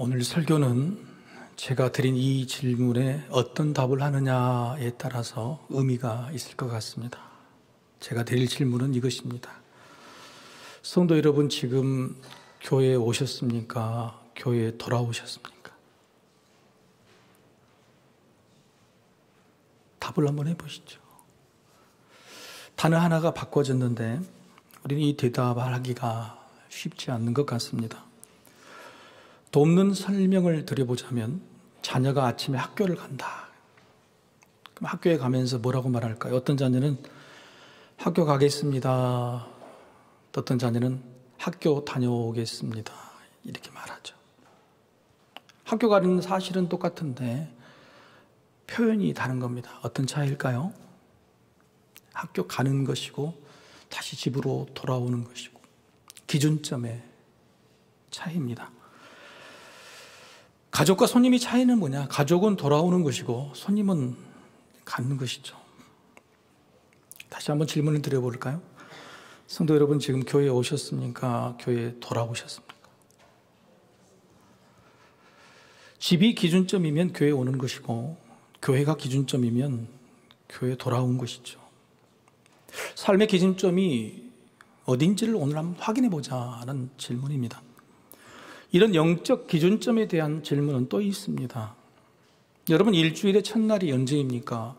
오늘 설교는 제가 드린 이 질문에 어떤 답을 하느냐에 따라서 의미가 있을 것 같습니다. 제가 드릴 질문은 이것입니다. 성도 여러분, 지금 교회에 오셨습니까? 교회에 돌아오셨습니까? 답을 한번 해보시죠. 단어 하나가 바꿔졌는데 우리는 이 대답을 하기가 쉽지 않는 것 같습니다. 돕는 설명을 드려보자면, 자녀가 아침에 학교를 간다. 그럼 학교에 가면서 뭐라고 말할까요? 어떤 자녀는 학교 가겠습니다. 어떤 자녀는 학교 다녀오겠습니다. 이렇게 말하죠. 학교 가는 사실은 똑같은데 표현이 다른 겁니다. 어떤 차이일까요? 학교 가는 것이고 다시 집으로 돌아오는 것이고, 기준점의 차이입니다. 가족과 손님의 차이는 뭐냐? 가족은 돌아오는 것이고 손님은 가는 것이죠. 다시 한번 질문을 드려볼까요? 성도 여러분, 지금 교회에 오셨습니까? 교회에 돌아오셨습니까? 집이 기준점이면 교회에 오는 것이고, 교회가 기준점이면 교회에 돌아온 것이죠. 삶의 기준점이 어딘지를 오늘 한번 확인해 보자는 질문입니다. 이런 영적 기준점에 대한 질문은 또 있습니다. 여러분, 일주일의 첫날이 언제입니까?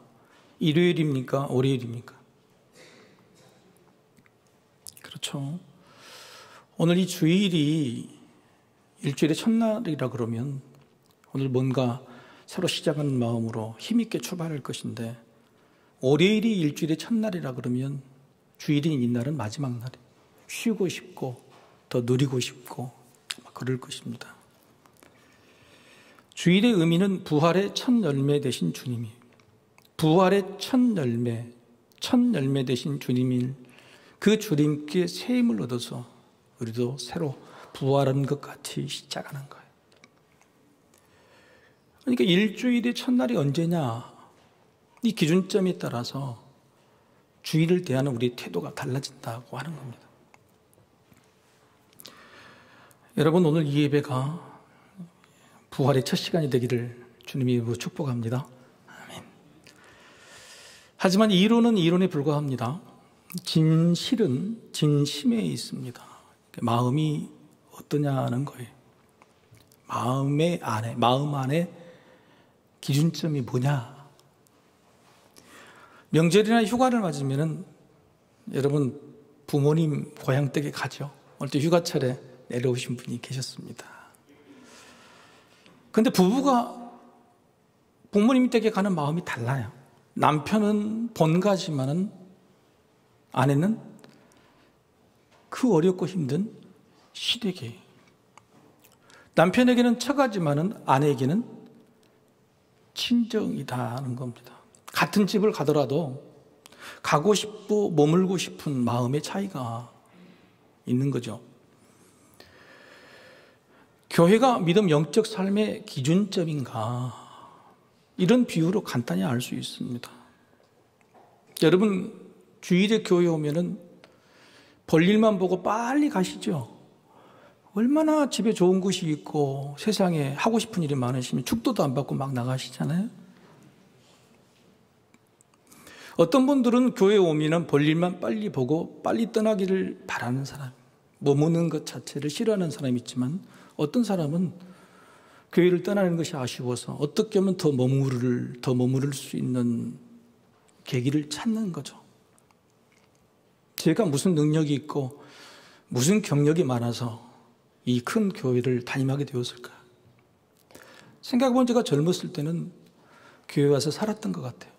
일요일입니까? 월요일입니까? 그렇죠. 오늘 이 주일이 일주일의 첫날이라 그러면 오늘 뭔가 새로 시작하는 마음으로 힘있게 출발할 것인데, 월요일이 일주일의 첫날이라 그러면 주일인 이날은 마지막 날이 쉬고 싶고 더 누리고 싶고 그럴 것입니다. 주일의 의미는 부활의 첫 열매 되신 주님이, 부활의 첫 열매 되신 주님인 그 주님께 새 힘을 얻어서 우리도 새로 부활한 것 같이 시작하는 거예요. 그러니까 일주일의 첫날이 언제냐, 이 기준점에 따라서 주일을 대하는 우리의 태도가 달라진다고 하는 겁니다. 여러분, 오늘 이 예배가 부활의 첫 시간이 되기를 주님의 이름으로 축복합니다. 아멘. 하지만 이론은 이론에 불과합니다. 진실은 진심에 있습니다. 마음이 어떠냐는 거예요. 마음 안에 기준점이 뭐냐. 명절이나 휴가를 맞으면은 여러분, 부모님 고향 댁에 가죠. 오늘 또 휴가철에 내려오신 분이 계셨습니다. 그런데 부부가 부모님 댁에 가는 마음이 달라요. 남편은 본가지만은 아내는 그 어렵고 힘든 시댁에, 남편에게는 처가지만은 아내에게는 친정이다는 겁니다. 같은 집을 가더라도 가고 싶고 머물고 싶은 마음의 차이가 있는 거죠. 교회가 믿음 영적 삶의 기준점인가, 이런 비유로 간단히 알 수 있습니다. 여러분, 주일에 교회 오면은 볼일만 보고 빨리 가시죠. 얼마나 집에 좋은 곳이 있고 세상에 하고 싶은 일이 많으시면 축도도 안 받고 막 나가시잖아요. 어떤 분들은 교회에 오면은 볼일만 빨리 보고 빨리 떠나기를 바라는 사람, 머무는 것 자체를 싫어하는 사람이 있지만, 어떤 사람은 교회를 떠나는 것이 아쉬워서 어떻게 하면 더 머무를 수 있는 계기를 찾는 거죠. 제가 무슨 능력이 있고 무슨 경력이 많아서 이 큰 교회를 담임하게 되었을까? 생각해보면 제가 젊었을 때는 교회 와서 살았던 것 같아요.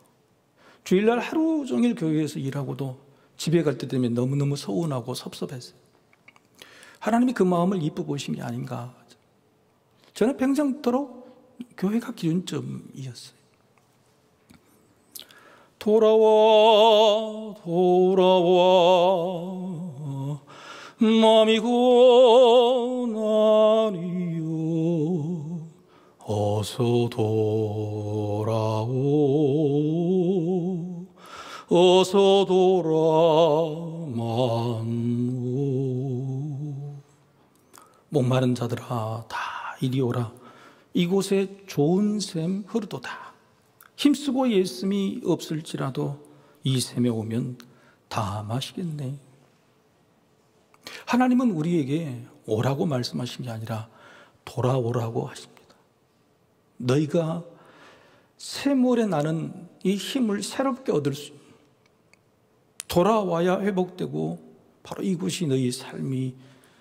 주일날 하루 종일 교회에서 일하고도 집에 갈 때 되면 너무너무 서운하고 섭섭했어요. 하나님이 그 마음을 이뻐 보신 게 아닌가. 저는 평생토록 교회가 기준점이었어요. 돌아와 마음이 고나니요 어서 돌아오 어서 돌아만오 목마른 자들아 다 이리 오라. 이곳에 좋은 샘 흐르도다. 힘쓰고 예씀이 없을지라도 이 샘에 오면 다 마시겠네. 하나님은 우리에게 오라고 말씀하신 게 아니라 돌아오라고 하십니다. 너희가 샘물에 나는 이 힘을 새롭게 얻을 수 있는, 돌아와야 회복되고 바로 이곳이 너희 삶이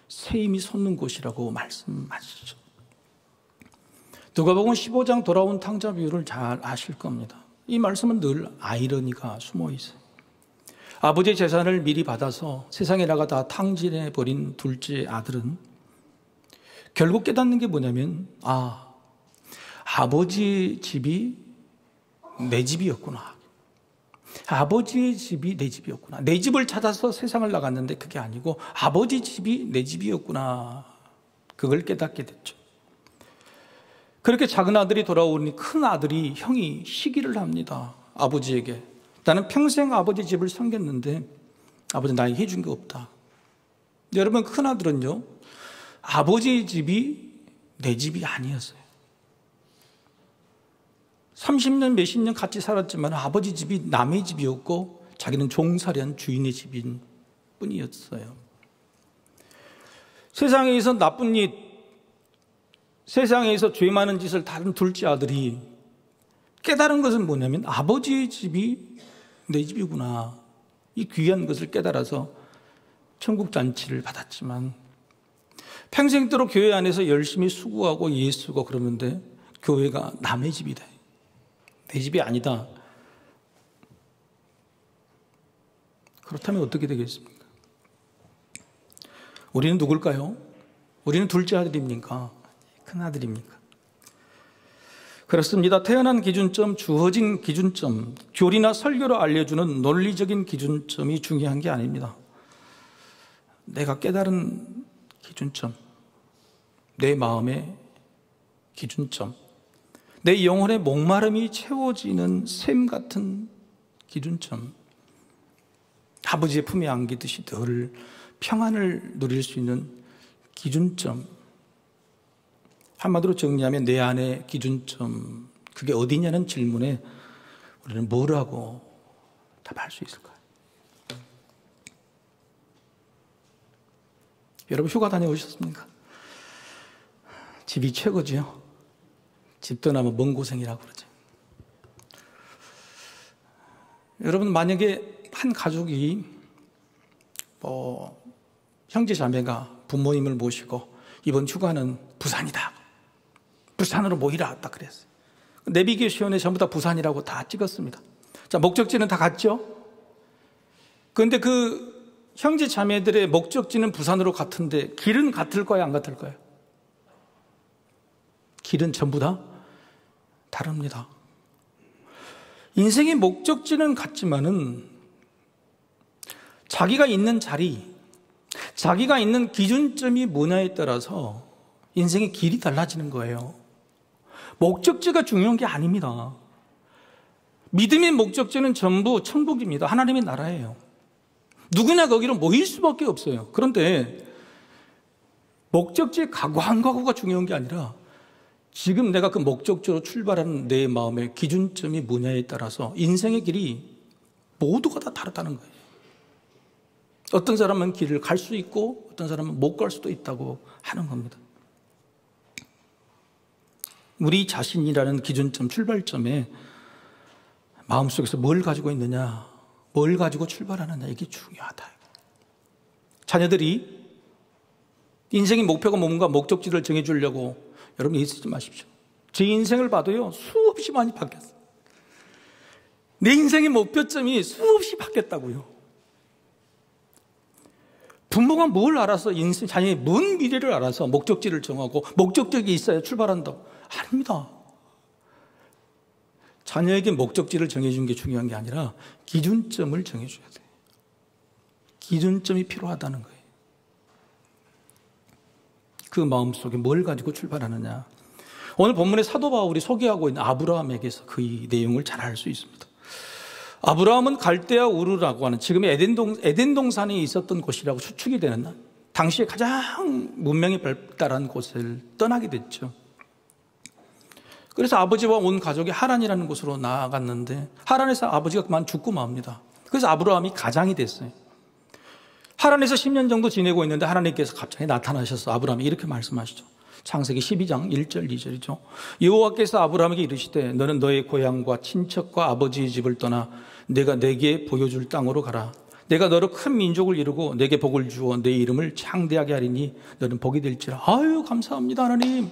새 힘이 솟는 곳이라고 말씀하시죠. 누가복음 15장 돌아온 탕자 비유를 잘 아실 겁니다. 이 말씀은 늘 아이러니가 숨어 있어요. 아버지의 재산을 미리 받아서 세상에 나가다 탕진해버린 둘째 아들은 결국 깨닫는 게 뭐냐면, 아버지 집이 내 집이었구나. 아버지의 집이 내 집이었구나. 내 집을 찾아서 세상을 나갔는데 그게 아니고 아버지 집이 내 집이었구나. 그걸 깨닫게 됐죠. 그렇게 작은 아들이 돌아오니 큰 아들이, 형이 시기를 합니다. 아버지에게. 나는 평생 아버지 집을 섬겼는데 아버지 나에게 해준 게 없다. 여러분, 큰 아들은요, 아버지의 집이 내 집이 아니었어요. 30년 몇십 년 같이 살았지만 아버지 집이 남의 집이었고 자기는 종살이한 주인의 집인 뿐이었어요. 세상에서 나쁜 일, 세상에서 죄 많은 짓을 다른 둘째 아들이 깨달은 것은 뭐냐면 아버지의 집이 내 집이구나. 이 귀한 것을 깨달아서 천국 잔치를 받았지만 평생도록 교회 안에서 열심히 수고하고 예수고 그러는데 교회가 남의 집이다. 내 집이 아니다. 그렇다면 어떻게 되겠습니까? 우리는 누굴까요? 우리는 둘째 아들입니까? 큰 아들입니까? 그렇습니다. 태어난 기준점, 주어진 기준점, 교리나 설교로 알려주는 논리적인 기준점이 중요한 게 아닙니다. 내가 깨달은 기준점, 내 마음의 기준점, 내 영혼의 목마름이 채워지는 샘 같은 기준점, 아버지의 품에 안기듯이 늘 평안을 누릴 수 있는 기준점, 한마디로 정리하면 내 안의 기준점, 그게 어디냐는 질문에 우리는 뭐라고 답할 수 있을까요? 여러분, 휴가 다녀오셨습니까? 집이 최고지요. 집 떠나면 먼 고생이라고 그러죠. 여러분, 만약에 한 가족이 형제 자매가 부모님을 모시고 이번 휴가는 부산이다, 부산으로 모이라 딱 그랬어요. 내비게이션에 전부 다 부산이라고 다 찍었습니다. 자, 목적지는 다 같죠? 그런데 그 형제 자매들의 목적지는 부산으로 같은데 길은 같을까요, 안 같을까요? 길은 전부 다 다릅니다. 인생의 목적지는 같지만은 자기가 있는 자리, 자기가 있는 기준점이 뭐냐에 따라서 인생의 길이 달라지는 거예요. 목적지가 중요한 게 아닙니다. 믿음의 목적지는 전부 천국입니다. 하나님의 나라예요. 누구나 거기로 모일 수밖에 없어요. 그런데 목적지에 가고 안 가고가 중요한 게 아니라 지금 내가 그 목적지로 출발하는 내 마음의 기준점이 뭐냐에 따라서 인생의 길이 모두가 다 다르다는 거예요. 어떤 사람은 길을 갈 수 있고 어떤 사람은 못 갈 수도 있다고 하는 겁니다. 우리 자신이라는 기준점, 출발점에 마음속에서 뭘 가지고 있느냐, 뭘 가지고 출발하느냐, 이게 중요하다. 자녀들이 인생의 목표가 뭔가 목적지를 정해주려고 여러분 애쓰지 마십시오. 제 인생을 봐도요, 수없이 많이 바뀌었어요. 내 인생의 목표점이 수없이 바뀌었다고요. 부모가 뭘 알아서 인생, 자녀의 먼 미래를 알아서 목적지를 정하고 목적지가 있어야 출발한다고. 아닙니다. 자녀에게 목적지를 정해주는 게 중요한 게 아니라 기준점을 정해줘야 돼요. 기준점이 필요하다는 거예요. 그 마음속에 뭘 가지고 출발하느냐. 오늘 본문의 사도 바울이 소개하고 있는 아브라함에게서 그 내용을 잘 알 수 있습니다. 아브라함은 갈대아 우르라고 하는 지금의 에덴 동산에 있었던 곳이라고 추측이 되는 당시에 가장 문명이 발달한 곳을 떠나게 됐죠. 그래서 아버지와 온 가족이 하란이라는 곳으로 나아갔는데 하란에서 아버지가 그만 죽고 맙니다. 그래서 아브라함이 가장이 됐어요. 하란에서 10년 정도 지내고 있는데 하나님께서 갑자기 나타나셔서 아브라함이 이렇게 말씀하시죠. 창세기 12장 1절 2절이죠. 여호와께서 아브라함에게 이르시되 너는 너의 고향과 친척과 아버지의 집을 떠나 내가 내게 보여줄 땅으로 가라. 내가 너로 큰 민족을 이루고 내게 복을 주어 내 이름을 창대하게 하리니 너는 복이 될지라. 아유 감사합니다 하나님.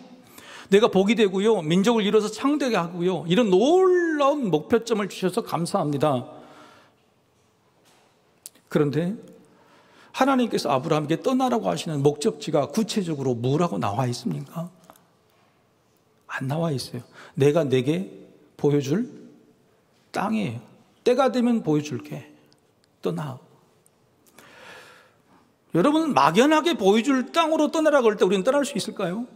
내가 복이 되고요. 민족을 이뤄서 창대하게 하고요. 이런 놀라운 목표점을 주셔서 감사합니다. 그런데 하나님께서 아브라함에게 떠나라고 하시는 목적지가 구체적으로 뭐라고 나와 있습니까? 안 나와 있어요. 내가 내게 보여줄 땅이에요. 때가 되면 보여줄게. 떠나. 여러분 막연하게 보여줄 땅으로 떠나라고 할 때 우리는 떠날 수 있을까요?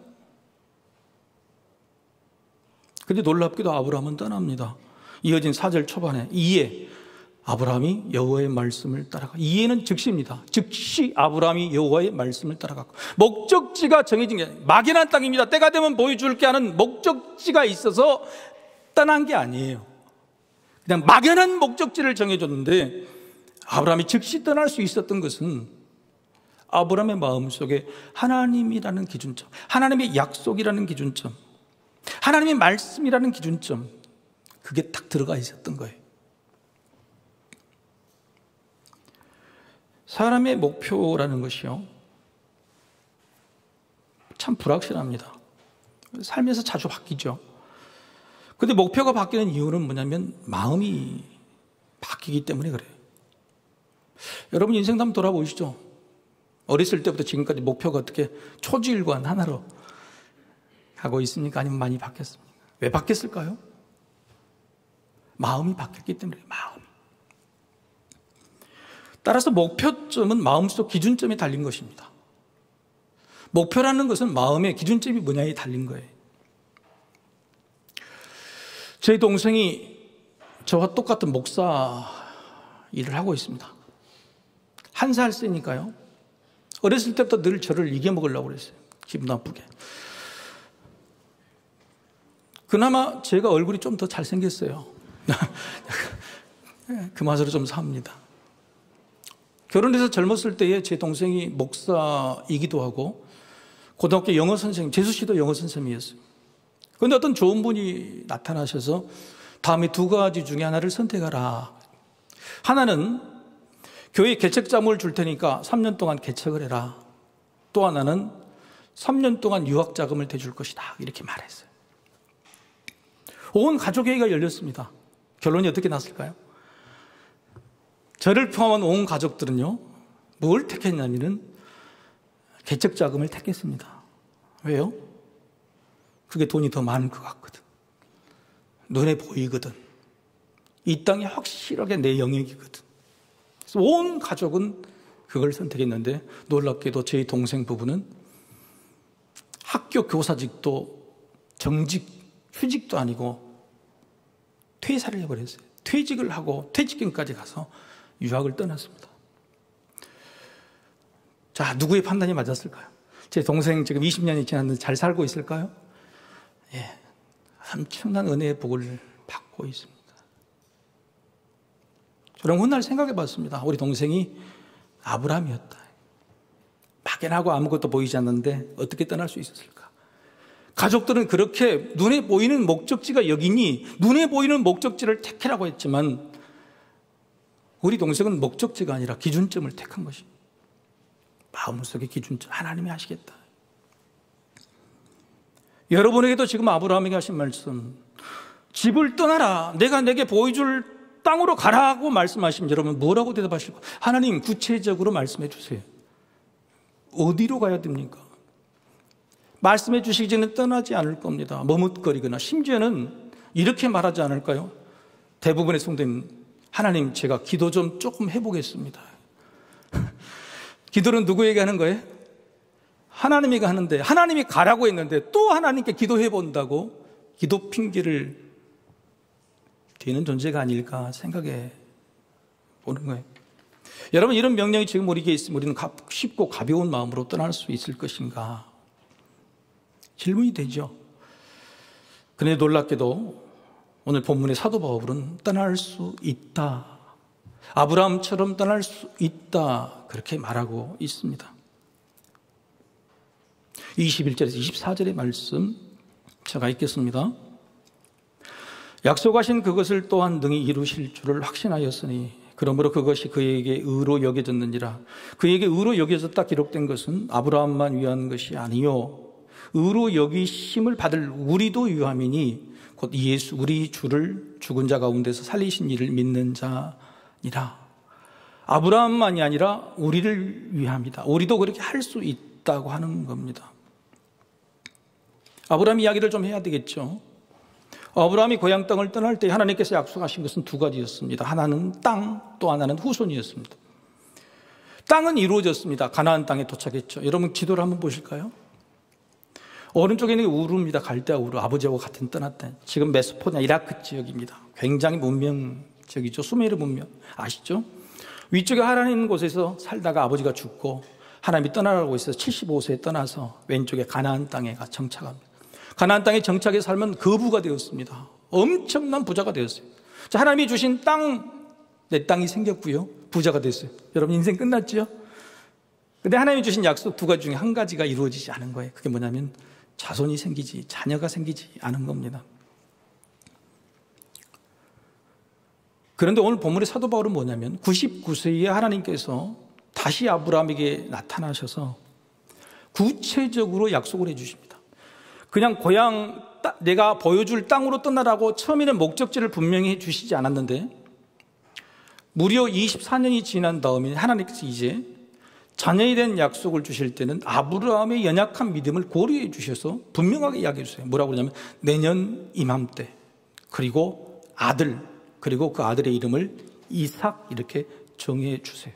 근데 놀랍게도 아브라함은 떠납니다. 이어진 4절 초반에 이에 아브라함이 여호와의 말씀을 따라가. 이에는 즉시입니다. 즉시 아브라함이 여호와의 말씀을 따라갔고 목적지가 정해진 게 아니에요. 막연한 땅입니다. 때가 되면 보여줄게 하는 목적지가 있어서 떠난 게 아니에요. 그냥 막연한 목적지를 정해줬는데 아브라함이 즉시 떠날 수 있었던 것은 아브라함의 마음속에 하나님이라는 기준점, 하나님의 약속이라는 기준점, 하나님의 말씀이라는 기준점, 그게 딱 들어가 있었던 거예요. 사람의 목표라는 것이요, 참 불확실합니다. 살면서 자주 바뀌죠. 그런데 목표가 바뀌는 이유는 뭐냐면 마음이 바뀌기 때문에 그래요. 여러분 인생 한번 돌아보시죠. 어렸을 때부터 지금까지 목표가 어떻게 초지일관 하나로 가고 있습니까? 아니면 많이 바뀌었습니까? 왜 바뀌었을까요? 마음이 바뀌었기 때문에. 마음이. 따라서 목표점은 마음속 기준점에 달린 것입니다. 목표라는 것은 마음의 기준점이 뭐냐에 달린 거예요. 제 동생이 저와 똑같은 목사 일을 하고 있습니다. 1살 세니까요. 어렸을 때부터 늘 저를 이겨먹으려고 그랬어요. 기분 나쁘게. 그나마 제가 얼굴이 좀 더 잘생겼어요. 그 맛으로 좀 삽니다. 결혼해서 젊었을 때에 제 동생이 목사이기도 하고 고등학교 영어 선생님, 재수 씨도 영어 선생님이었어요. 그런데 어떤 좋은 분이 나타나셔서 다음에 2가지 중에 하나를 선택하라. 하나는 교회 개척자금을 줄 테니까 3년 동안 개척을 해라. 또 하나는 3년 동안 유학자금을 대줄 것이다. 이렇게 말했어요. 온 가족회의가 열렸습니다. 결론이 어떻게 났을까요? 저를 포함한 온 가족들은요, 뭘 택했냐면은 개척자금을 택했습니다. 왜요? 그게 돈이 더 많을 것 같거든. 눈에 보이거든. 이 땅이 확실하게 내 영역이거든. 그래서 온 가족은 그걸 선택했는데 놀랍게도 제 동생 부부는 학교 교사직도 정직, 휴직도 아니고 퇴사를 해버렸어요. 퇴직을 하고 퇴직금까지 가서 유학을 떠났습니다. 자, 누구의 판단이 맞았을까요? 제 동생 지금 20년이 지났는데 잘 살고 있을까요? 예, 엄청난 은혜의 복을 받고 있습니다. 저는 훗날 생각해 봤습니다. 우리 동생이 아브라함이었다. 막연하고 아무것도 보이지 않는데 어떻게 떠날 수 있었을까? 가족들은 그렇게 눈에 보이는 목적지가 여기니 눈에 보이는 목적지를 택해라고 했지만 우리 동생은 목적지가 아니라 기준점을 택한 것입니다. 마음속의 기준점, 하나님이 하시겠다. 여러분에게도 지금 아브라함에게 하신 말씀, 집을 떠나라, 내가 내게 보여줄 땅으로 가라고 말씀하시면 여러분 뭐라고 대답하실 거예요? 하나님 구체적으로 말씀해 주세요. 어디로 가야 됩니까? 말씀해 주시기 전에 떠나지 않을 겁니다. 머뭇거리거나 심지어는 이렇게 말하지 않을까요? 대부분의 성도님, 하나님 제가 기도 좀 조금 해보겠습니다. 기도는 누구에게 하는 거예요? 하나님에게 하는데 하나님이 가라고 했는데 또 하나님께 기도해 본다고 기도 핑계를 대는 존재가 아닐까 생각해 보는 거예요. 여러분, 이런 명령이 지금 우리에게 있으면 우리는 쉽고 가벼운 마음으로 떠날 수 있을 것인가? 질문이 되죠. 그런데 놀랍게도 오늘 본문의 사도 바울은 떠날 수 있다, 아브라함처럼 떠날 수 있다, 그렇게 말하고 있습니다. 21절에서 24절의 말씀 제가 읽겠습니다. 약속하신 그것을 또한 능히 이루실 줄을 확신하였으니 그러므로 그것이 그에게 의로 여겨졌느니라. 그에게 의로 여겨졌다 기록된 것은 아브라함만 위한 것이 아니요 의로 여기심을 받을 우리도 유함이니 곧 예수 우리 주를 죽은 자 가운데서 살리신 이를 믿는 자니라. 아브라함만이 아니라 우리를 위함이다. 우리도 그렇게 할 수 있다고 하는 겁니다. 아브라함 이야기를 좀 해야 되겠죠. 아브라함이 고향 땅을 떠날 때 하나님께서 약속하신 것은 두 가지였습니다. 하나는 땅, 또 하나는 후손이었습니다. 땅은 이루어졌습니다. 가나안 땅에 도착했죠. 여러분 지도를 한번 보실까요? 오른쪽에 있는 게 우르입니다. 갈대아 우르, 아버지하고 같은 떠났다. 지금 메소포타미아 이라크 지역입니다. 굉장히 문명 지역이죠. 수메르 문명 아시죠? 위쪽에 하나님 있는 곳에서 살다가 아버지가 죽고 하나님이 떠나라고 해서 75세에 떠나서 왼쪽에 가나안 땅에 정착합니다. 가나안 땅에 정착해 살면 거부가 되었습니다. 엄청난 부자가 되었어요. 자, 하나님이 주신 땅, 내 땅이 생겼고요. 부자가 됐어요. 여러분 인생 끝났죠? 근데 하나님이 주신 약속 두 가지 중에 한 가지가 이루어지지 않은 거예요. 그게 뭐냐면 자손이 생기지, 자녀가 생기지 않은 겁니다. 그런데 오늘 본문의 사도 바울은 뭐냐면 99세에 하나님께서 다시 아브라함에게 나타나셔서 구체적으로 약속을 해주십니다. 그냥 고향 내가 보여줄 땅으로 떠나라고 처음에는 목적지를 분명히 해주시지 않았는데 무려 24년이 지난 다음에 하나님께서 이제 자녀에 대한 약속을 주실 때는 아브라함의 연약한 믿음을 고려해 주셔서 분명하게 이야기해 주세요. 뭐라고 그러냐면 내년 이맘때, 그리고 아들, 그리고 그 아들의 이름을 이삭 이렇게 정해 주세요.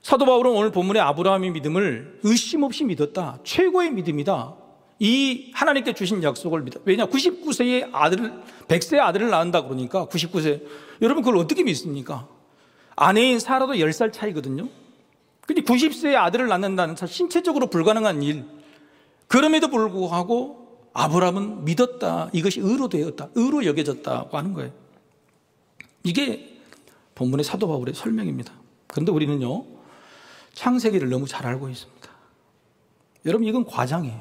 사도 바울은 오늘 본문의 아브라함의 믿음을 의심 없이 믿었다. 최고의 믿음이다. 이 하나님께 주신 약속을 믿어. 왜냐? 99세의 아들을, 100세의 아들을 낳는다 그러니까 99세. 여러분 그걸 어떻게 믿습니까? 아내인 사라도 10살 차이거든요. 근데 90세의 아들을 낳는다는 신체적으로 불가능한 일. 그럼에도 불구하고 아브라함은 믿었다. 이것이 의로 되었다. 의로 여겨졌다고 하는 거예요. 이게 본문의 사도 바울의 설명입니다. 그런데 우리는요, 창세기를 너무 잘 알고 있습니다. 여러분 이건 과장이에요.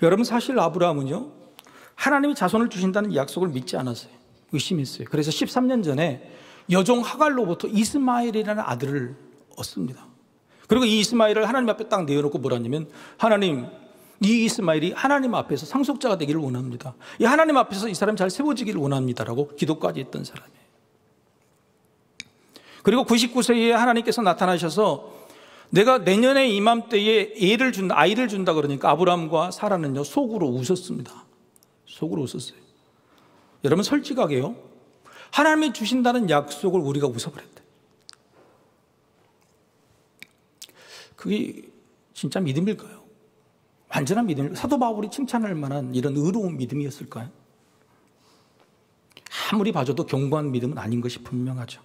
여러분 사실 아브라함은요, 하나님이 자손을 주신다는 약속을 믿지 않았어요. 의심했어요. 그래서 13년 전에 여종 하갈로부터 이스마엘이라는 아들을 얻습니다. 그리고 이 이스마엘을 하나님 앞에 딱 내어놓고 뭐라냐면 하나님, 이 이스마엘이 하나님 앞에서 상속자가 되기를 원합니다. 이 하나님 앞에서 이 사람이 잘 세워지기를 원합니다라고 기도까지 했던 사람이에요. 그리고 99세에 하나님께서 나타나셔서 내가 내년에 이맘때에 아이를 준다 그러니까 아브라함과 사라는요 속으로 웃었습니다. 속으로 웃었어요. 여러분 솔직하게요, 하나님이 주신다는 약속을 우리가 웃어버렸대. 그게 진짜 믿음일까요? 완전한 믿음일까요? 사도 바울이 칭찬할 만한 이런 의로운 믿음이었을까요? 아무리 봐줘도 견고한 믿음은 아닌 것이 분명하죠.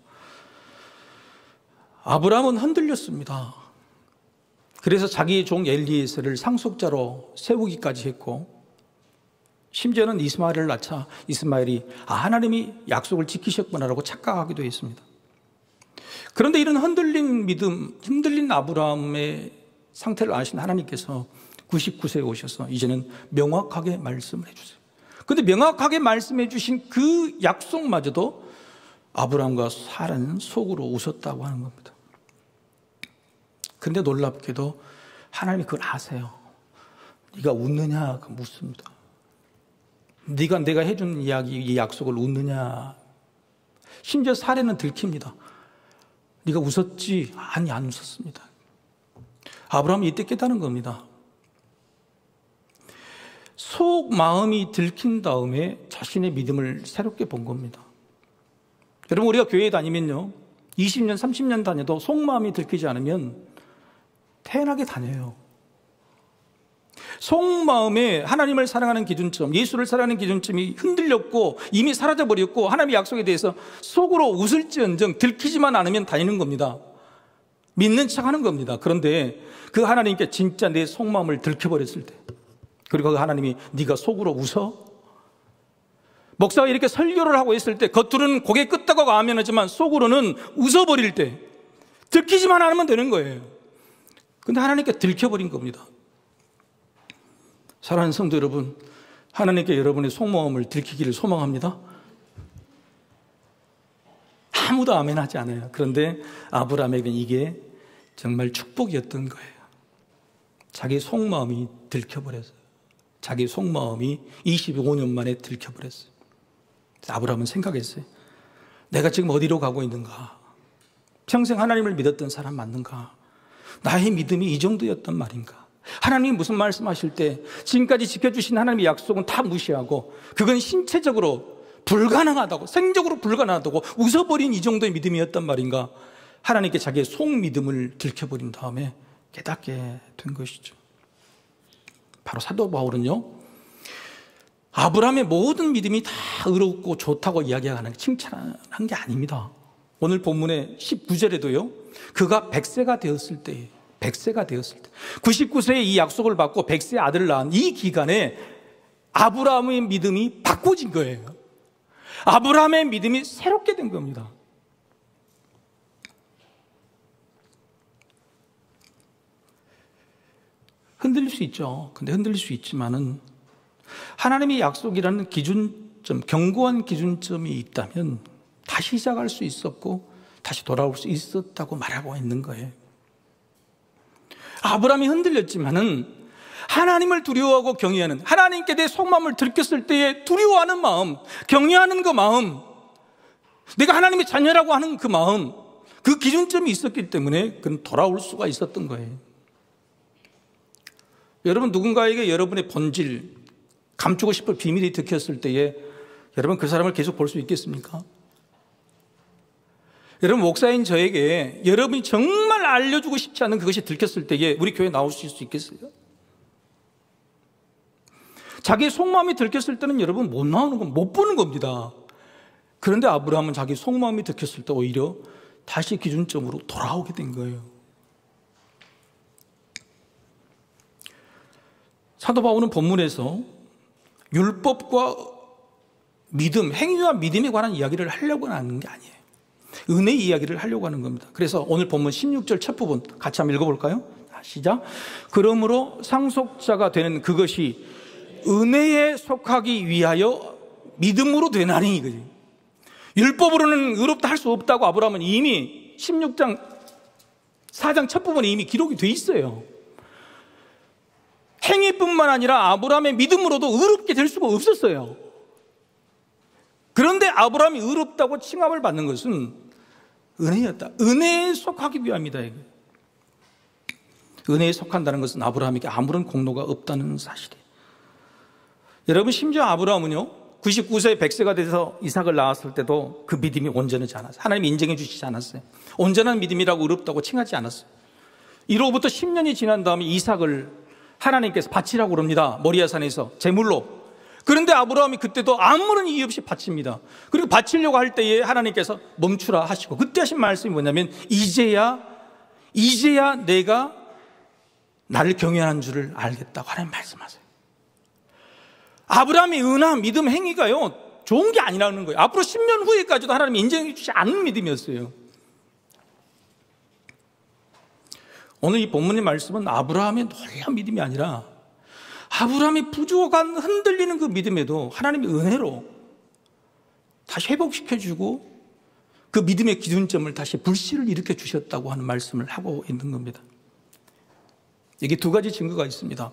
아브라함은 흔들렸습니다. 그래서 자기 종 엘리에셀을 상속자로 세우기까지 했고, 심지어는 이스마엘을 낳자 이스마엘이 하나님이 약속을 지키셨구나라고 착각하기도 했습니다. 그런데 이런 흔들린 믿음, 흔들린 아브라함의 상태를 아신 하나님께서 99세에 오셔서 이제는 명확하게 말씀을 해주세요. 그런데 명확하게 말씀해 주신 그 약속마저도 아브라함과 사라는 속으로 웃었다고 하는 겁니다. 그런데 놀랍게도 하나님이 그걸 아세요. 네가 웃느냐 묻습니다. 네가 내가 해준 이야기, 이 약속을 웃느냐. 심지어 사례는 들킵니다. 네가 웃었지? 아니, 안 웃었습니다. 아브라함이 이때 깨달은 겁니다. 속 마음이 들킨 다음에 자신의 믿음을 새롭게 본 겁니다. 여러분 우리가 교회에 다니면요, 20년, 30년 다녀도 속 마음이 들키지 않으면 태연하게 다녀요. 속마음에 하나님을 사랑하는 기준점, 예수를 사랑하는 기준점이 흔들렸고 이미 사라져버렸고 하나님의 약속에 대해서 속으로 웃을지언정 들키지만 않으면 다니는 겁니다. 믿는 척하는 겁니다. 그런데 그 하나님께 진짜 내 속마음을 들켜버렸을 때, 그리고 그 하나님이 네가 속으로 웃어? 목사가 이렇게 설교를 하고 있을 때 겉으로는 고개 끄덕하고 아멘하지만 속으로는 웃어버릴 때 들키지만 않으면 되는 거예요. 근데 하나님께 들켜버린 겁니다. 사랑하는 성도 여러분, 하나님께 여러분의 속마음을 들키기를 소망합니다. 아무도 아멘하지 않아요. 그런데 아브라함에게는 이게 정말 축복이었던 거예요. 자기 속마음이 들켜버렸어요. 자기 속마음이 25년 만에 들켜버렸어요. 아브라함은 생각했어요. 내가 지금 어디로 가고 있는가? 평생 하나님을 믿었던 사람 맞는가? 나의 믿음이 이 정도였단 말인가? 하나님이 무슨 말씀하실 때 지금까지 지켜주신 하나님의 약속은 다 무시하고 그건 신체적으로 불가능하다고, 생적으로 불가능하다고 웃어버린 이 정도의 믿음이었단 말인가? 하나님께 자기의 속 믿음을 들켜버린 다음에 깨닫게 된 것이죠. 바로 사도 바울은요, 아브라함의 모든 믿음이 다 의롭고 좋다고 이야기하는, 칭찬한 게 아닙니다. 오늘 본문의 19절에도요, 그가 100세가 되었을 때, 99세에 이 약속을 받고 100세 아들을 낳은 이 기간에 아브라함의 믿음이 바꿔진 거예요. 아브라함의 믿음이 새롭게 된 겁니다. 흔들릴 수 있죠. 근데 흔들릴 수 있지만은 하나님의 약속이라는 기준점, 견고한 기준점이 있다면 다시 시작할 수 있었고 다시 돌아올 수 있었다고 말하고 있는 거예요. 아브라함이 흔들렸지만은 하나님을 두려워하고 경외하는, 하나님께 내 속마음을 들켰을 때에 두려워하는 마음, 경외하는 그 마음, 내가 하나님의 자녀라고 하는 그 마음, 그 기준점이 있었기 때문에 그는 돌아올 수가 있었던 거예요. 여러분, 누군가에게 여러분의 본질, 감추고 싶을 비밀이 들켰을 때에 여러분 그 사람을 계속 볼 수 있겠습니까? 여러분, 목사인 저에게 여러분이 정말 알려주고 싶지 않은 그것이 들켰을 때에 우리 교회에 나오실 수 있겠어요? 자기의 속마음이 들켰을 때는 여러분 못 나오는 건, 못 보는 겁니다. 그런데 아브라함은 자기 속마음이 들켰을 때 오히려 다시 기준점으로 돌아오게 된 거예요. 사도 바울은 본문에서 율법과 믿음, 행위와 믿음에 관한 이야기를 하려고 하는 게 아니에요. 은혜 이야기를 하려고 하는 겁니다. 그래서 오늘 본문 16절 첫 부분 같이 한번 읽어볼까요? 시작. 그러므로 상속자가 되는 그것이 은혜에 속하기 위하여 믿음으로 되나니, 이거지. 율법으로는 의롭다 할 수 없다고 아브라함은 이미 16장 4장 첫 부분에 이미 기록이 돼 있어요. 행위뿐만 아니라 아브라함의 믿음으로도 의롭게 될 수가 없었어요. 그런데 아브라함이 의롭다고 칭함을 받는 것은 은혜였다. 은혜에 속하기 위함이다. 이게. 은혜에 속한다는 것은 아브라함에게 아무런 공로가 없다는 사실이에요. 여러분, 심지어 아브라함은요, 99세 100세가 돼서 이삭을 낳았을 때도 그 믿음이 온전하지 않았어요. 하나님이 인정해 주시지 않았어요. 온전한 믿음이라고 의롭다고 칭하지 않았어요. 이로부터 10년이 지난 다음에 이삭을 하나님께서 바치라고 그럽니다. 모리아산에서 제물로. 그런데 아브라함이 그때도 아무런 이유 없이 바칩니다. 그리고 바치려고 할 때에 하나님께서 멈추라 하시고, 그때 하신 말씀이 뭐냐면 이제야 내가 나를 경외하는 줄을 알겠다고 하나님 말씀하세요. 아브라함의 은하 믿음 행위가요, 좋은 게 아니라는 거예요. 앞으로 10년 후에까지도 하나님이 인정해 주지 않는 믿음이었어요. 오늘 이 본문의 말씀은 아브라함의 놀라운 믿음이 아니라 아브라함이 부족한 흔들리는 그 믿음에도 하나님의 은혜로 다시 회복시켜주고 그 믿음의 기준점을 다시 불씨를 일으켜 주셨다고 하는 말씀을 하고 있는 겁니다. 여기 두 가지 증거가 있습니다.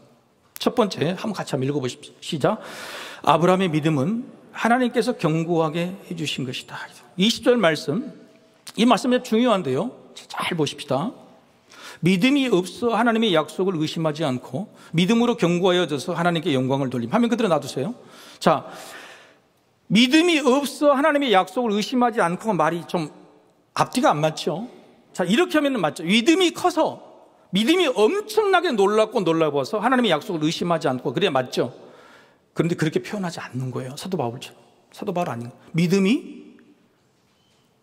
첫 번째, 한번 같이 한번 읽어보십시오. 시작. 아브라함의 믿음은 하나님께서 견고하게 해주신 것이다. 20절 말씀, 이 말씀이 중요한데요, 잘 보십시다. 믿음이 없어 하나님의 약속을 의심하지 않고 믿음으로 견고하여져서 하나님께 영광을 돌림. 화면 그대로 놔두세요. 자, 믿음이 없어 하나님의 약속을 의심하지 않고 말이 좀 앞뒤가 안 맞죠? 자, 이렇게 하면 맞죠. 믿음이 커서 믿음이 엄청나게 놀랍고 놀라워서 하나님의 약속을 의심하지 않고, 그래야 맞죠? 그런데 그렇게 표현하지 않는 거예요. 사도 바울처럼. 사도 바울 아닌 거예요. 믿음이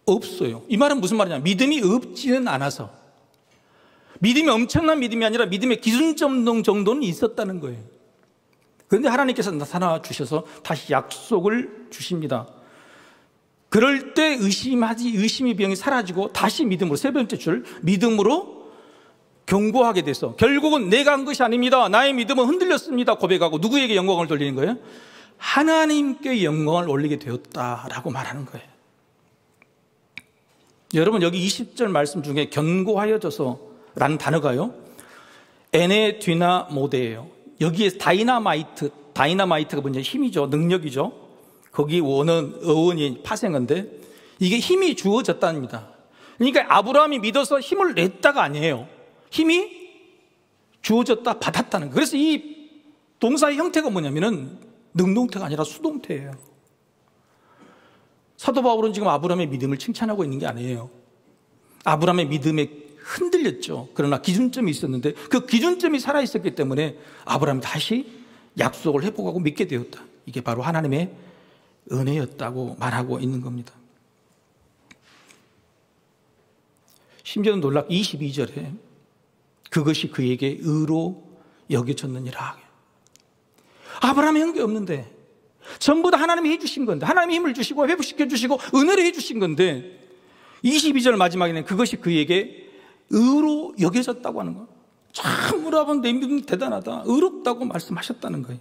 없어요. 이 말은 무슨 말이냐? 믿음이 없지는 않아서. 믿음이 엄청난 믿음이 아니라 믿음의 기준점 정도는 있었다는 거예요. 그런데 하나님께서 나타나 주셔서 다시 약속을 주십니다. 그럴 때 의심의 병이 사라지고 다시 믿음으로, 세 번째 줄, 믿음으로 견고하게 돼서 결국은 내가 한 것이 아닙니다, 나의 믿음은 흔들렸습니다 고백하고 누구에게 영광을 돌리는 거예요? 하나님께 영광을 올리게 되었다라고 말하는 거예요. 여러분, 여기 20절 말씀 중에 견고하여져서 라는 단어가요, 에네디나모데예요. 여기에 다이나마이트가 뭐냐? 힘이죠, 능력이죠. 거기 어원이 파생어인데 이게 힘이 주어졌답니다. 그러니까 아브라함이 믿어서 힘을 냈다가 아니에요. 힘이 주어졌다, 받았다는 거예요. 그래서 이 동사의 형태가 뭐냐면은 능동태가 아니라 수동태예요. 사도 바울은 지금 아브라함의 믿음을 칭찬하고 있는 게 아니에요. 아브라함의 믿음에 흔들렸죠. 그러나 기준점이 있었는데 그 기준점이 살아있었기 때문에 아브라함이 다시 약속을 회복하고 믿게 되었다. 이게 바로 하나님의 은혜였다고 말하고 있는 겁니다. 심지어는 놀랍게 22절에 그것이 그에게 의로 여겨졌느니라. 아브라함이 한 게 없는데 전부 다 하나님이 해주신 건데, 하나님이 힘을 주시고 회복시켜 주시고 은혜를 해주신 건데 22절 마지막에는 그것이 그에게 의로 여겨졌다고 하는 거예요. 참 여러분, 내 믿음 대단하다, 의롭다고 말씀하셨다는 거예요.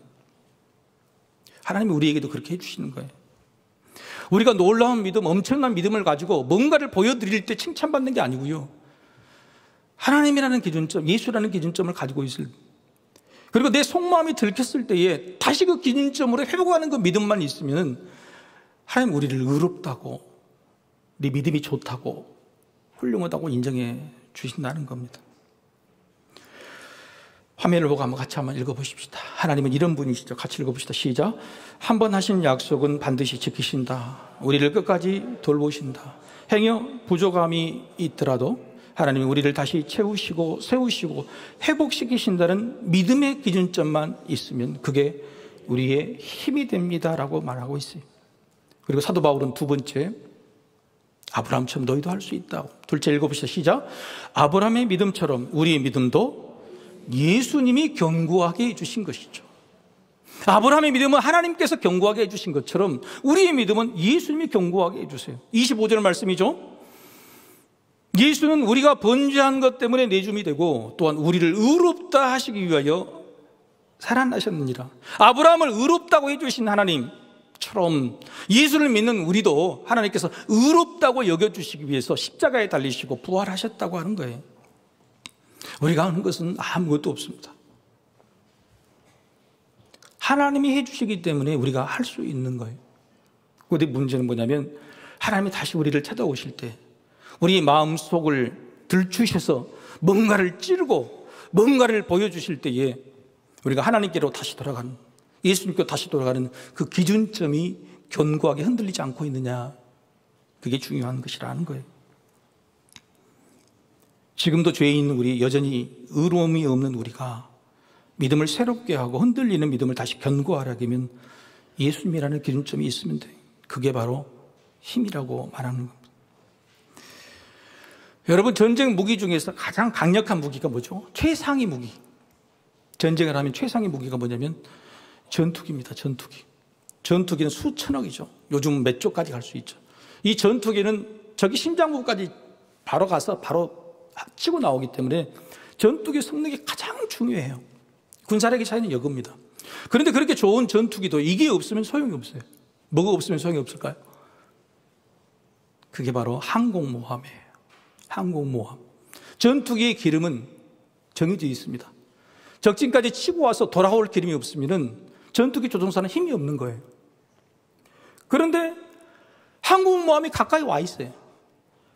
하나님이 우리에게도 그렇게 해주시는 거예요. 우리가 놀라운 믿음, 엄청난 믿음을 가지고 뭔가를 보여드릴 때 칭찬받는 게 아니고요, 하나님이라는 기준점, 예수라는 기준점을 가지고 있을, 그리고 내 속마음이 들켰을 때에 다시 그 기준점으로 회복하는 그 믿음만 있으면 하나님 우리를 의롭다고, 우리 믿음이 좋다고, 훌륭하다고 인정해 주신다는 겁니다. 화면을 보고 같이 한번 읽어보십시다. 하나님은 이런 분이시죠. 같이 읽어봅시다. 시작. 한 번 하신 약속은 반드시 지키신다. 우리를 끝까지 돌보신다. 행여 부족함이 있더라도 하나님이 우리를 다시 채우시고 세우시고 회복시키신다는 믿음의 기준점만 있으면 그게 우리의 힘이 됩니다라고 말하고 있어요. 그리고 사도 바울은 두 번째, 아브라함처럼 너희도 할 수 있다고. 둘째 읽어보시다. 시작. 아브라함의 믿음처럼 우리의 믿음도 예수님이 견고하게 해주신 것이죠. 아브라함의 믿음은 하나님께서 견고하게 해주신 것처럼 우리의 믿음은 예수님이 견고하게 해주세요. 25절 말씀이죠. 예수는 우리가 번제한 것 때문에 내줌이 되고 또한 우리를 의롭다 하시기 위하여 살아나셨느니라. 아브라함을 의롭다고 해주신 하나님처럼 예수를 믿는 우리도 하나님께서 의롭다고 여겨주시기 위해서 십자가에 달리시고 부활하셨다고 하는 거예요. 우리가 하는 것은 아무것도 없습니다. 하나님이 해주시기 때문에 우리가 할 수 있는 거예요. 그런데 문제는 뭐냐면 하나님이 다시 우리를 찾아오실 때 우리 마음속을 들추셔서 뭔가를 찌르고 뭔가를 보여주실 때에 우리가 하나님께로 다시 돌아가는, 예수님께로 다시 돌아가는 그 기준점이 견고하게 흔들리지 않고 있느냐, 그게 중요한 것이라는 거예요. 지금도 죄에 있는 우리, 여전히 의로움이 없는 우리가 믿음을 새롭게 하고 흔들리는 믿음을 다시 견고하려면 예수님이라는 기준점이 있으면 돼요. 그게 바로 힘이라고 말하는 겁니다. 여러분, 전쟁 무기 중에서 가장 강력한 무기가 뭐죠? 최상위 무기. 전쟁을 하면 최상위 무기가 뭐냐면 전투기입니다. 전투기. 전투기는 수천억이죠. 요즘 몇 조까지 갈 수 있죠. 이 전투기는 저기 심장부까지 바로 가서 바로 치고 나오기 때문에 전투기 성능이 가장 중요해요. 군사력의 차이는 여겁니다. 그런데 그렇게 좋은 전투기도 이게 없으면 소용이 없어요. 뭐가 없으면 소용이 없을까요? 그게 바로 항공모함이에요. 항공모함. 전투기의 기름은 정해져 있습니다. 적진까지 치고 와서 돌아올 기름이 없으면 전투기 조종사는 힘이 없는 거예요. 그런데 항공모함이 가까이 와 있어요.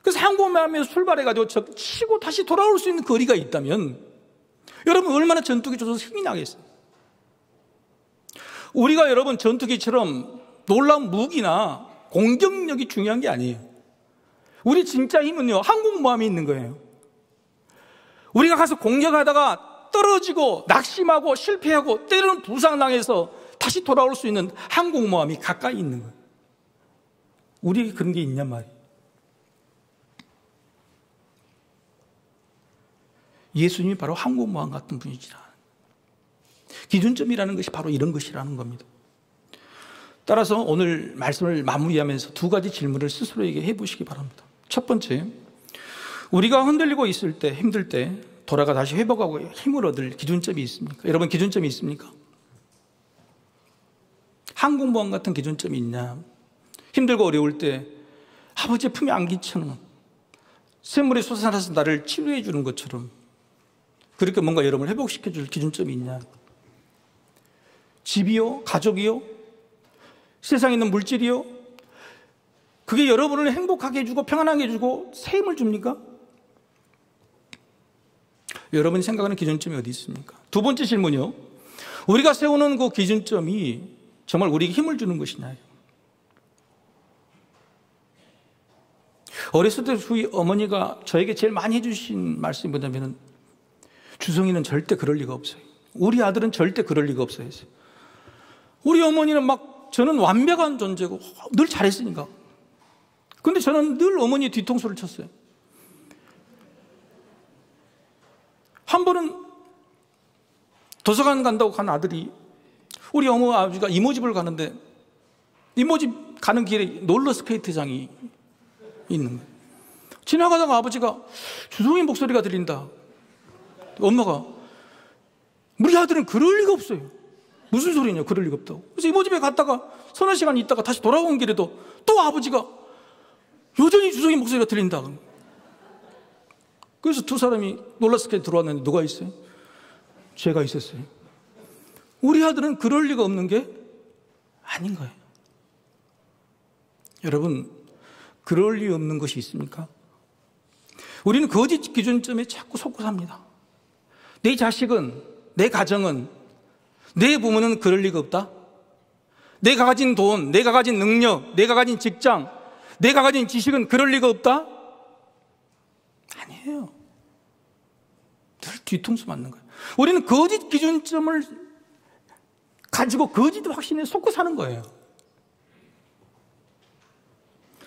그래서 항공모함에서 출발해가지고 치고 다시 돌아올 수 있는 거리가 있다면 여러분 얼마나 전투기 조종사 힘이 나겠어요. 우리가 여러분 전투기처럼 놀라운 무기나 공격력이 중요한 게 아니에요. 우리 진짜 힘은요, 항공모함이 있는 거예요. 우리가 가서 공격하다가 떨어지고 낙심하고 실패하고 때로는 부상당해서 다시 돌아올 수 있는 항공모함이 가까이 있는 거예요. 우리에게 그런 게 있냔 말이에요. 예수님이 바로 항공모함 같은 분이시라. 기준점이라는 것이 바로 이런 것이라는 겁니다. 따라서 오늘 말씀을 마무리하면서 두 가지 질문을 스스로에게 해보시기 바랍니다. 첫 번째, 우리가 흔들리고 있을 때, 힘들 때 돌아가 다시 회복하고 힘을 얻을 기준점이 있습니까? 여러분, 기준점이 있습니까? 항공모함 같은 기준점이 있냐? 힘들고 어려울 때 아버지의 품에 안기처럼 샘물이 솟아나서 나를 치료해 주는 것처럼 그렇게 뭔가 여러분을 회복시켜 줄 기준점이 있냐? 집이요? 가족이요? 세상에 있는 물질이요? 그게 여러분을 행복하게 해주고 평안하게 해주고 새 힘을 줍니까? 여러분이 생각하는 기준점이 어디 있습니까? 두 번째 질문이요. 우리가 세우는 그 기준점이 정말 우리에게 힘을 주는 것이냐? 어렸을 때 저희 어머니가 저에게 제일 많이 해주신 말씀이 뭐냐면, 주성이는 절대 그럴 리가 없어요. 우리 아들은 절대 그럴 리가 없어요. 우리 어머니는 막 저는 완벽한 존재고 늘 잘했으니까. 근데 저는 늘 어머니의 뒤통수를 쳤어요. 한 번은 도서관 간다고 간 아들이 우리 어머 아버지가 이모집을 가는데 이모집 가는 길에 롤러스케이트장이 있는 거예요. 지나가다가 아버지가 주성이 목소리가 들린다. 엄마가 우리 아들은 그럴 리가 없어요. 무슨 소리냐, 그럴 리가 없다고. 그래서 이모집에 갔다가 서너 시간 있다가 다시 돌아온 길에도 또 아버지가 여전히 주성이 목소리가 들린다. 그래서 두 사람이 롤러스케이트 들어왔는데 누가 있어요? 제가 있었어요. 우리 아들은 그럴 리가 없는 게 아닌 거예요. 여러분, 그럴 리 없는 것이 있습니까? 우리는 거짓 기준점에 자꾸 속고 삽니다. 내 자식은, 내 가정은, 내 부모는 그럴 리가 없다. 내가 가진 돈, 내가 가진 능력, 내가 가진 직장, 내가 가진 지식은 그럴 리가 없다? 아니에요. 늘 뒤통수 맞는 거예요. 우리는 거짓 기준점을 가지고 거짓 확신에 속고 사는 거예요.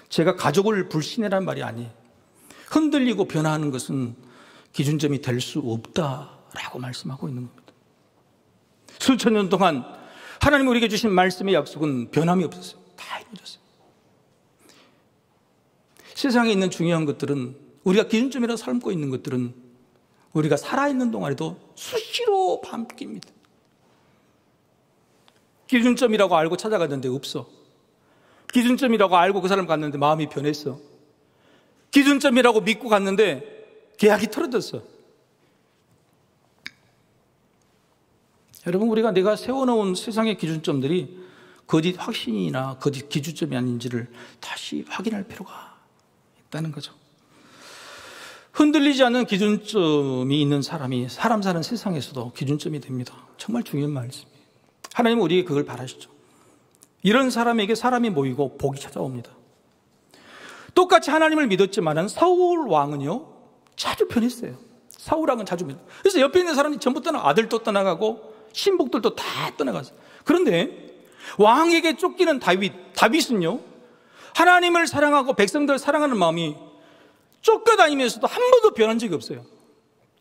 제가 가족을 불신해라는 말이 아니에요. 흔들리고 변화하는 것은 기준점이 될 수 없다라고 말씀하고 있는 겁니다. 수천 년 동안 하나님이 우리에게 주신 말씀의 약속은 변함이 없었어요. 다 이루어졌어요. 세상에 있는 중요한 것들은, 우리가 기준점이라고 삼고 있는 것들은 우리가 살아있는 동안에도 수시로 바뀝니다. 기준점이라고 알고 찾아갔는데 없어. 기준점이라고 알고 그 사람 갔는데 마음이 변했어. 기준점이라고 믿고 갔는데 계약이 틀어졌어. 여러분, 우리가 내가 세워놓은 세상의 기준점들이 거짓 확신이나 거짓 기준점이 아닌지를 다시 확인할 필요가 있다는 거죠. 흔들리지 않는 기준점이 있는 사람이 사람 사는 세상에서도 기준점이 됩니다. 정말 중요한 말씀이에요. 하나님은 우리에게 그걸 바라시죠. 이런 사람에게 사람이 모이고 복이 찾아옵니다. 똑같이 하나님을 믿었지만은 사울 왕은요, 자주 변했어요. 사울 왕은 자주 변했어요. 그래서 옆에 있는 사람이 전부 떠나, 아들도 떠나가고 신복들도 다 떠나갔어요. 그런데 왕에게 쫓기는 다윗은요, 하나님을 사랑하고 백성들을 사랑하는 마음이 쫓겨다니면서도 한 번도 변한 적이 없어요.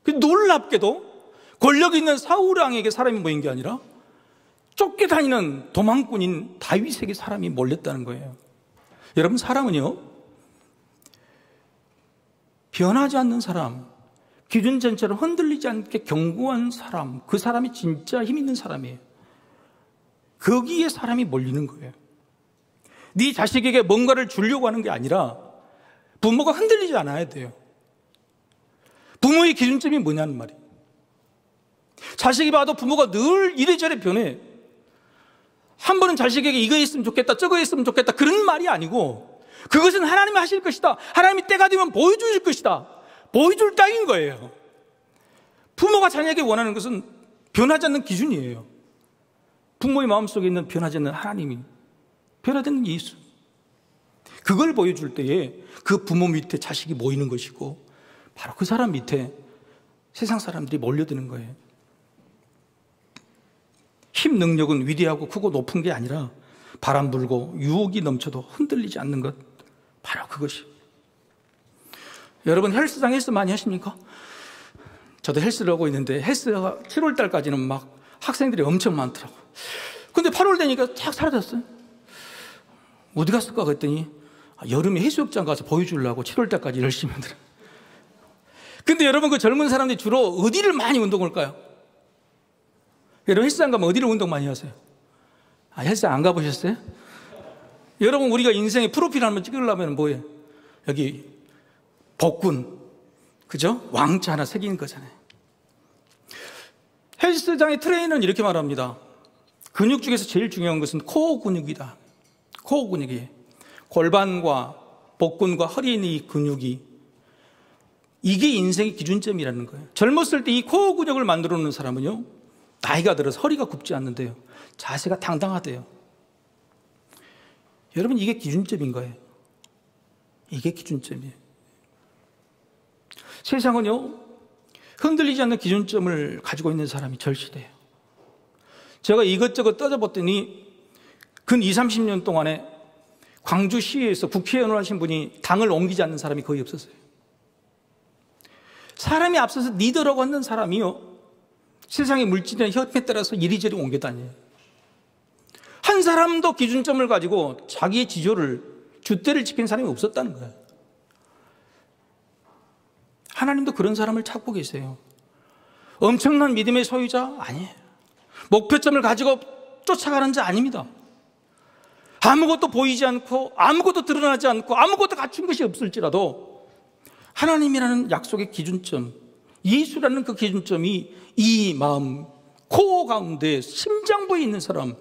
놀랍게도 권력 있는 사울 왕에게 사람이 모인 게 아니라 쫓겨다니는 도망꾼인 다윗에게 사람이 몰렸다는 거예요. 여러분, 사람은요, 변하지 않는 사람, 기준점처럼 흔들리지 않게 견고한 사람, 그 사람이 진짜 힘 있는 사람이에요. 거기에 사람이 몰리는 거예요. 네 자식에게 뭔가를 주려고 하는 게 아니라 부모가 흔들리지 않아야 돼요. 부모의 기준점이 뭐냐는 말이에요. 자식이 봐도 부모가 늘 이래저래 변해. 한 번은 자식에게 이거 했으면 좋겠다, 저거 했으면 좋겠다, 그런 말이 아니고, 그것은 하나님이 하실 것이다, 하나님이 때가 되면 보여주실 것이다, 보여줄 땅인 거예요. 부모가 자녀에게 원하는 것은 변하지 않는 기준이에요. 부모의 마음속에 있는 변하지 않는 하나님이, 변하지 않는 예수, 그걸 보여줄 때에 그 부모 밑에 자식이 모이는 것이고, 바로 그 사람 밑에 세상 사람들이 몰려드는 거예요. 힘 능력은 위대하고 크고 높은 게 아니라 바람 불고 유혹이 넘쳐도 흔들리지 않는 것, 바로 그것이. 여러분 헬스장 헬스 많이 하십니까? 저도 헬스를 하고 있는데 헬스가 7월 달까지는 막 학생들이 엄청 많더라고요. 근데 8월 되니까 쫙 사라졌어요. 어디 갔을까 그랬더니 여름에 해수욕장 가서 보여주려고 7월 달까지 열심히 하더라고요. 근데 여러분 그 젊은 사람들이 주로 어디를 많이 운동을 가요? 여러분 헬스장 가면 어디를 운동 많이 하세요? 헬스장 안 가보셨어요? 여러분 우리가 인생의 프로필 한번 찍으려면 뭐예요? 여기 복근, 그죠? 왕자 하나 새기는 거잖아요. 헬스장의 트레이너는 이렇게 말합니다. 근육 중에서 제일 중요한 것은 코어 근육이다. 코어 근육이에요. 골반과 복근과 허리에 있는 이 근육이, 이게 인생의 기준점이라는 거예요. 젊었을 때 이 코어 근육을 만들어 놓는 사람은요, 나이가 들어서 허리가 굽지 않는데요, 자세가 당당하대요. 여러분 이게 기준점인 거예요. 이게 기준점이에요. 세상은요, 흔들리지 않는 기준점을 가지고 있는 사람이 절실해요. 제가 이것저것 따져봤더니 근 20, 30년 동안에 광주시에서 국회의원을 하신 분이 당을 옮기지 않는 사람이 거의 없었어요. 사람이 앞서서 리더라고 하는 사람이요, 세상의 물질이나 협회에 따라서 이리저리 옮겨다녀요. 한 사람도 기준점을 가지고 자기의 지조를, 줏대를 지키는 사람이 없었다는 거예요. 하나님도 그런 사람을 찾고 계세요. 엄청난 믿음의 소유자? 아니에요. 목표점을 가지고 쫓아가는 자 아닙니다. 아무것도 보이지 않고 아무것도 드러나지 않고 아무것도 갖춘 것이 없을지라도 하나님이라는 약속의 기준점, 예수라는 그 기준점이 이 마음 코어 가운데 심장부에 있는 사람,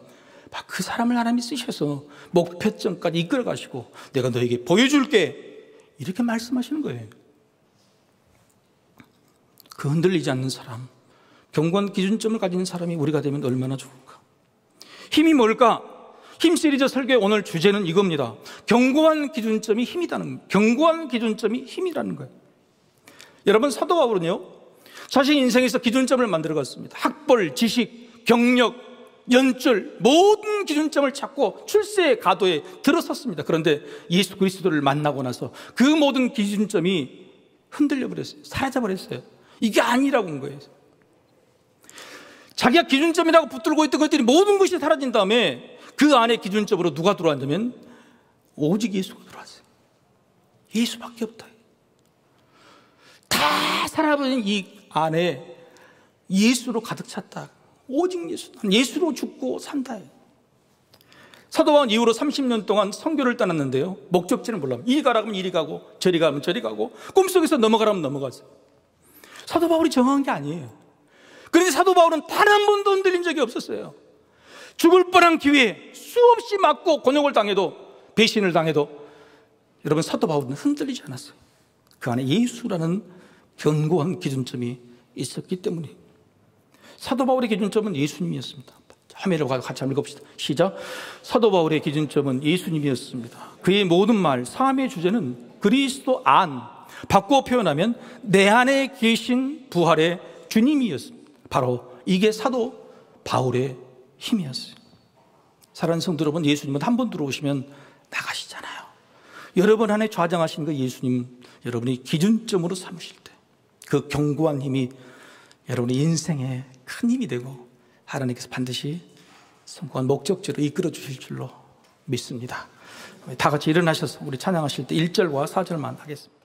그 사람을 하나님이 쓰셔서 목표점까지 이끌어 가시고 내가 너에게 보여줄게, 이렇게 말씀하시는 거예요. 그 흔들리지 않는 사람, 견고한 기준점을 가진 사람이 우리가 되면 얼마나 좋을까. 힘이 뭘까? 힘 시리즈 설교의 오늘 주제는 이겁니다. 견고한 기준점이 힘이라는, 견고한 기준점이 힘이라는 거예요. 여러분 사도 바울은요, 자신 인생에서 기준점을 만들어갔습니다. 학벌, 지식, 경력, 연줄, 모든 기준점을 찾고 출세의 가도에 들어섰습니다. 그런데 예수 그리스도를 만나고 나서 그 모든 기준점이 흔들려 버렸어요. 사라져 버렸어요. 이게 아니라고 한 거예요. 자기가 기준점이라고 붙들고 있던 것들이 모든 것이 사라진 다음에 그 안에 기준점으로 누가 들어왔냐면 오직 예수가 들어왔어요. 예수밖에 없다. 다 살아버린 이 안에 예수로 가득 찼다. 오직 예수. 예수로 죽고 산다. 사도 바울 이후로 30년 동안 선교를 떠났는데요, 목적지는 몰라요. 이리 가라면 이리 가고 저리 가면 저리 가고 꿈속에서 넘어가라면 넘어갔어요. 사도 바울이 정한 게 아니에요. 그런데 사도 바울은 단 한 번도 흔들린 적이 없었어요. 죽을 뻔한 기회에 수없이 맞고 곤욕을 당해도, 배신을 당해도 여러분 사도 바울은 흔들리지 않았어요. 그 안에 예수라는 견고한 기준점이 있었기 때문에. 사도 바울의 기준점은 예수님이었습니다. 화면을 같이 한번 읽읍시다. 시작. 사도 바울의 기준점은 예수님이었습니다. 그의 모든 말, 삶의 주제는 그리스도 안, 바꾸어 표현하면 내 안에 계신 부활의 주님이었습니다. 바로 이게 사도 바울의 힘이었어요. 사랑하는 성도 여러분, 예수님은 한 번 들어오시면 나가시잖아요. 여러분 안에 좌정하신 그 예수님, 여러분이 기준점으로 삼으실 때 그 견고한 힘이 여러분의 인생에 큰 힘이 되고 하나님께서 반드시 성공한 목적지로 이끌어 주실 줄로 믿습니다. 다 같이 일어나셔서 우리 찬양하실 때 1절과 4절만 하겠습니다.